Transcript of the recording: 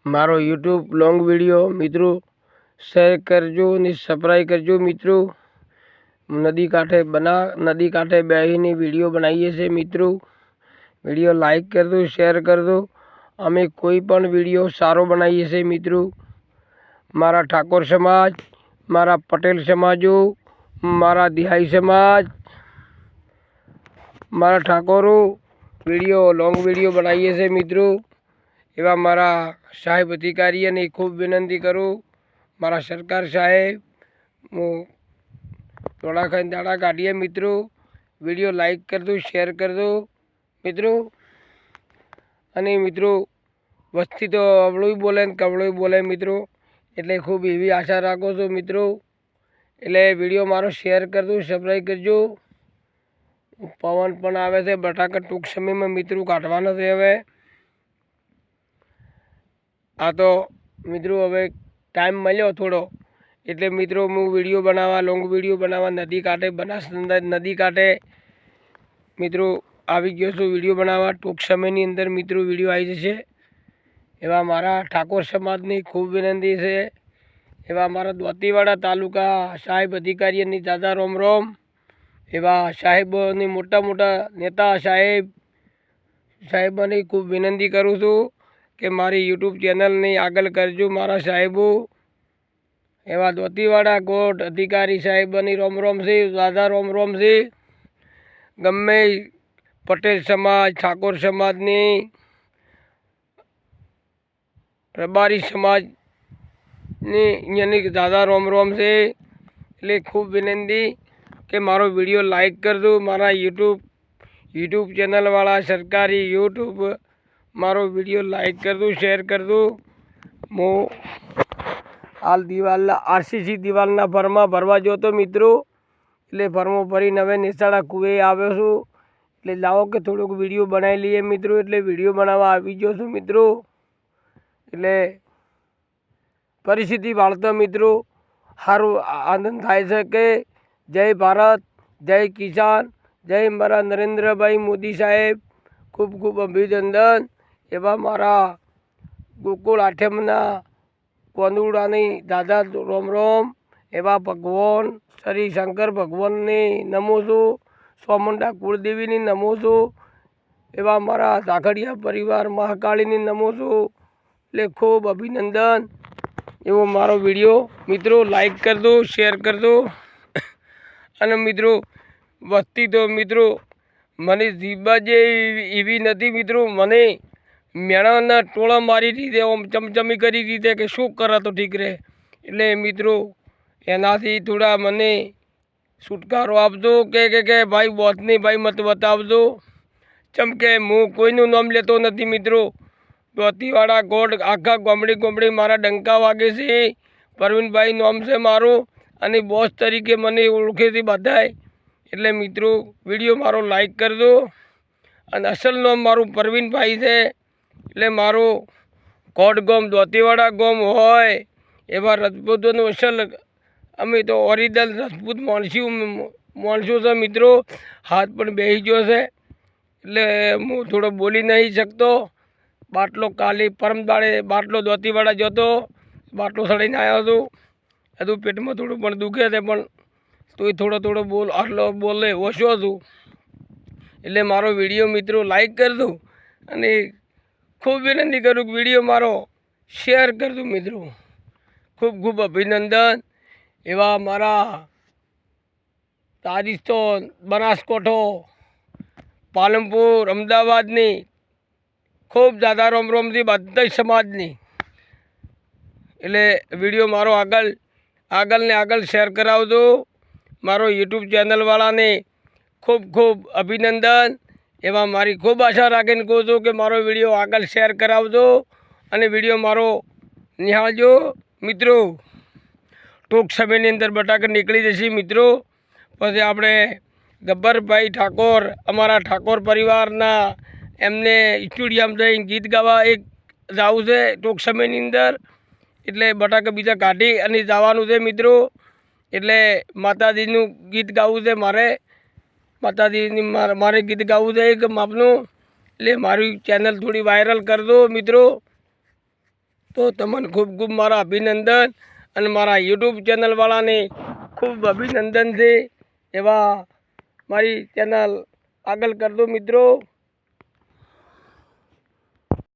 मारो YouTube long video मित्रों share करजो ने सब्सक्राइब करजो। मित्रों नदी कांठे बेहीने वीडियो बनाईए छे। मित्रों वीडियो लाइक कर दो, शेयर कर दो। अमे कोई पण वीडियो सारो बनाईए छे। मित्रों मारा ठाकोर समाज, मारा पटेल समाजो, मारा दिहाई समाज, मारा ठाकोरो वीडियो लॉन्ग वीडियो बनाईए छे। मित्रों एवा मारा साहेब अधिकारी ने खूब विनंती करूँ, मारा सरकार साहेब हूँ थोड़ा खन दाड़ा काढ़िए। मित्रों वीडियो लाइक कर दो, शेयर कर दो। मित्रों अने मित्रों वस्ती तो अवळुं बोले ने कवळुं बोले। मित्रों एटले खूब एवी आशा राखो छो। मित्रों एटले वीडियो मारो शेयर कर दो, सब्सक्राइब करजो। पवन पण आवे छे, बटाका टूंक समय में मित्रों काढवाना छे। हवे आ तो मित्रों हवे टाइम मळ्यो थोड़ो एटले मित्रों हूँ वीडियो बनावा, लॉन्ग वीडियो बनावा नदी कांठे, बनासकांठा नदी कांठे मित्रों आवी गयो छुं वीडियो बनावा। टूंक समयनी अंदर मित्रों वीडियो आई जशे। एवा मारा ठाकोर समाजनी खूब विनंती छे। एवा मारा द्वातीवाड़ा तालुका साहेब अधिकारी दादा रोम रोम। एवा साहेबोनी मोटा मोटा नेता साहेबोनी खूब विनंती करूँ छूं कि मारी यूट्यूब चेनल ने आगल करजो मारा साहेबो। एवा द्वातीवाड़ा कोट अधिकारी साहेबोनी रोम रोम से, दादा रोम रोम से। गमे पटेल समाज, ठाकोर समाजनी, रबारी समाज ने दादा रोम रोम से। એટલે खूब विनंती कि मारो वीडियो लाइक कर दो। मारा यूट्यूब चैनल वाला सरकारी यूट्यूब मारो वीडियो लाइक कर दो, शेयर कर दो। मो हाल दीवाल आरसीसी दीवालना फरमा भरवा जो तो मित्रों એટલે ફરમો ભરીને હવે નિશાળા કુએ આવ્યો છું એટલે લાવો કે થોડોક વિડીયો બનાવી લઈએ મિત્રો। એટલે વિડીયો બનાવવા આવી ગયો છું મિત્રો। એટલે પરિસ્થિતિ વાળતો મિત્રો સારું આનંદ થાય છે કે જય ભારત, જય કિસાન, જય મારા નરેન્દ્રભાઈ મોદી સાહેબ, ખૂબ ખૂબ અભિનંદન। એવા મારા ગોકુળ આઠમના કોંદુડાની દાદા રોમ રોમ। एवा भगवान श्री शंकर भगवान ने नमो छो, सोमुंडा कुलदेवी ने नमो छो। एवा मारा झाखड़िया परिवार महाकाली ने नमो छो। એટલે खूब अभिनंदन। एवो मारो वीडियो मित्रों लाइक कर दो, शेयर कर दो। અને મિત્રો વસ્તી તો મિત્રો મને જીવવા જે એવી નથી મિત્રો। મને મેણાના ટોળા મારી રીતે આમ ચમચમી કરી રીતે કે શું કરે તો ઠીક રહે। એટલે મિત્રો એનાથી થોડા મને છુટકારો આપજો કે ભાઈ બોસની ભાઈ મત બતાવજો। ચમ કે હું કોઈનું નામ લેતો નથી મિત્રો। ધોતીવાળા ગોળ આખા ગોમડી મારા ડંકા વાગે છે। પરવીનભાઈ નામ છે મારું અને બોસ તરીકે મને ઓળખે છે બધાય। એટલે મિત્રો વિડીયો મારો લાઈક કરજો। અને અસલ નામ મારું પરવીનભાઈ છે। એટલે મારું કોટ ગોમ ધોતીવાડા ગોમ હોય એવા રજપૂતોનું અસલ અમે તો ઓરિજિનલ રજપૂત માણસો છે મિત્રો। હાથ પણ બેસી ગયો છે એટલે હું થોડો બોલી નહીં શકતો। બાટલો કાલે પરમ દાડે બાટલો ધોતીવાડા જતો, બાટલો સળીને આવ્યો હતો। હજુ પેટમાં થોડું પણ દુખે છે પણ તોય થોડો બોલ આટલો બોલે ઓછો છું। એટલે મારો વિડીયો મિત્રો લાઈક કરજો અને ખૂબ વિનંતી કરું કે વિડીયો મારો શેર કરજો મિત્રો। ખૂબ ખૂબ અભિનંદન। એવા મારા રાજસ્થાન, બનાસકાંઠો, પાલનપુર, અમદાવાદની ખૂબ દાદા રોમ રોમથી બધા સમાજની। એટલે વિડીયો મારો આગળ ને આગળ શેર કરાવજો। મારો યુટ્યુબ ચેનલવાળાને ખૂબ ખૂબ અભિનંદન। એવા મારી ખૂબ આશા રાખીને કહું છું કે મારો વિડીયો આગળ શેર કરાવજો અને વિડીયો મારો નિહાળજો મિત્રો। ટૂંક સમયની અંદર બટાકા નીકળી જશે મિત્રો। પછી આપણે ગબ્બરભાઈ ઠાકોર અમારા ઠાકોર પરિવારના એમને સ્ટુડિયોમાં જઈને ગીત ગાવા એક જવું છે ટૂંક સમયની અંદર। એટલે બટાકા બીજા કાઢી અને જવાનું છે મિત્રો। એટલે માતાજીનું ગીત ગાવું છે મારે। માતાજીની મારે ગીત ગાવું છે એક માપનું। એટલે મારી ચેનલ થોડી વાયરલ કરી દો મિત્રો। તો તમને ખૂબ ખૂબ મારા અભિનંદન અને મારા યુટ્યુબ ચેનલવાળાને ખૂબ અભિનંદન છે. એવા મારી ચેનલ આગળ કરજો મિત્રો.